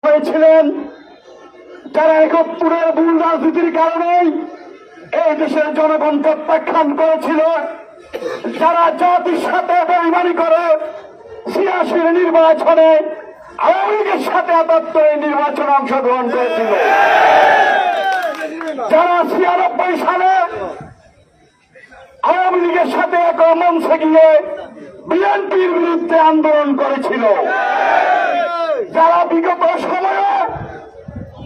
হয়েছিলেন, যারা ৭১-এর ভুল রাজনীতির কারণে এই দেশের জনগণ প্রত্যাখ্যান করেছিল, যারা জাতির সাথে বেইমানি করে ৮৬ নির্বাচনে আওয়ামী লীগের সাথে ৭৮ নির্বাচনে অংশগ্রহণ করেছিল, যারা ৯৬ সালে আওয়ামী লীগের সাথে এক মঞ্চে গিয়ে বিএনপির বিরুদ্ধে আন্দোলন করেছিল, যারা বিগত সময়ে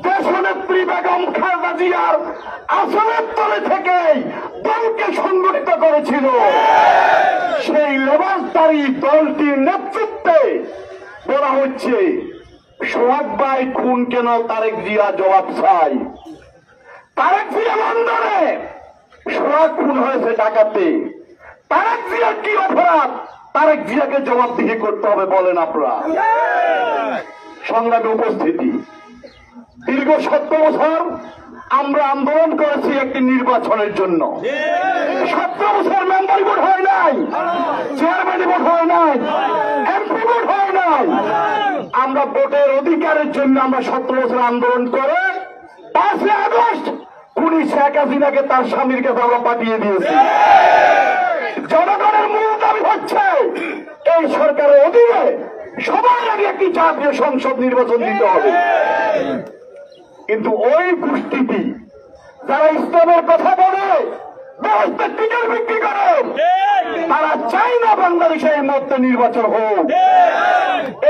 দেশনেত্রী বেগম খালেদা জিয়ার আসনের তলে থেকে দলকে সংগঠিত করেছিল, সেই লেবাসধারী দলটির নেতৃত্বে বলা হচ্ছে সোহাগ ভাই খুন কেন তারেক জিয়া জবাব চাই। তারেক জিয়া লন্ডনে, সোহাগ খুন হয়েছে ঢাকাতে। তারেক জিয়ার কি অপরাধ? তারেক জিয়াকে জবাবদিহি করতে হবে বলেন আপনারা। সংগ্রামে উপস্থিতি, দীর্ঘ ৭০ বছর আমরা আন্দোলন করেছি একটি নির্বাচনের জন্য। ৭০ বছর মেম্বার ভোট হয় নাই, চেয়ারম্যান ভোট হয় নাই, এমপি ভোট হয় নাই। আমরা ভোটের অধিকারের জন্য আমরা ৭০ বছর আন্দোলন করে ৫ই আগস্ট খুনি শেখ হাসিনাকে তার স্বামীর কাছে আমরা পাঠিয়ে দিয়েছি। জনগণের মূল দাবি হচ্ছে এই সরকারের অধীনে সবার আগে একটি জাতীয় সংসদ নির্বাচন দিতে হবে। কিন্তু ওই গোষ্ঠীটি যারা ইসলামের কথা বলে টিকিট বিক্রি করে, তারা চায় না বাংলাদেশে এই মুহূর্তে নির্বাচন হোক।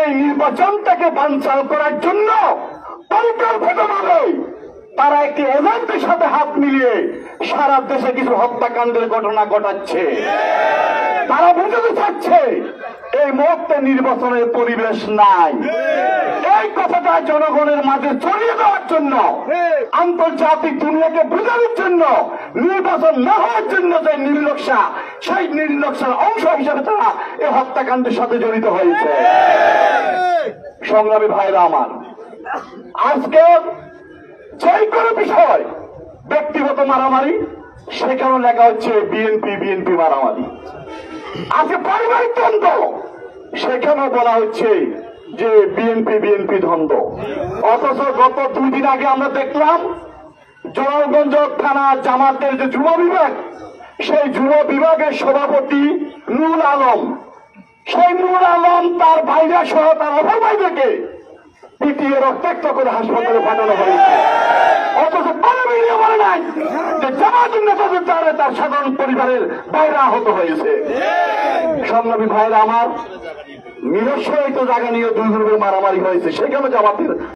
এই নির্বাচনটাকে বানচাল করার জন্য পরিকল্পিতভাবে তারা একটি এজেন্টের সাথে হাত মিলিয়ে সারা দেশে কিছু হত্যাকাণ্ডের ঘটনা ঘটাচ্ছে। তারা বুঝতে চাচ্ছে এই মুহূর্তে নির্বাচনের পরিবেশ নাই। এই কথাটা জনগণের মাঝে ছড়িয়ে দেওয়ার জন্য, আন্তর্জাতিক দুনিয়াকে বোঝানোর জন্য, নির্বাচন না হওয়ার জন্য যে নীলনকশা, সেই নীলনকশার অংশ হিসেবে তারা এই হত্যাকাণ্ডের সাথে জড়িত হয়েছে। সংগ্রামী ভাইরা আমার, আজকে যে কোনো বিষয় ব্যক্তিগত মারামারি, সেখানে লেখা হচ্ছে বিএনপি বিএনপি মারামারি। আজকে পারিবারিক দ্বন্দ্ব, সেখানেও বলা হচ্ছে যে বিএনপি বিএনপি দ্বন্দ্ব। অথচ গত ২ দিন আগে আমরা দেখলাম জলালগঞ্জ থানা জামাতের যে যুব বিভাগ, সেই যুব বিভাগের সভাপতি নুরুল আলম, সেই নুরুল আলম তার ভাইরা সহ তার অপর ভাইদেরকে পিটিয়ে রক্তাক্ত করে হাসপাতালে পাঠানো হয়েছে। অথচ কোনো মিডিয়া বলে নাই যে জামাতের নেতাদের দ্বারা তার সাধারণ পরিবারের বাইরে আহত হয়েছে। সংগ্রামী ভাইরা আমার, নিরস্বরিত জায়গা নিয়ে ২ গ্রুপের মারামারি হয়েছে, সেখানে জামাতের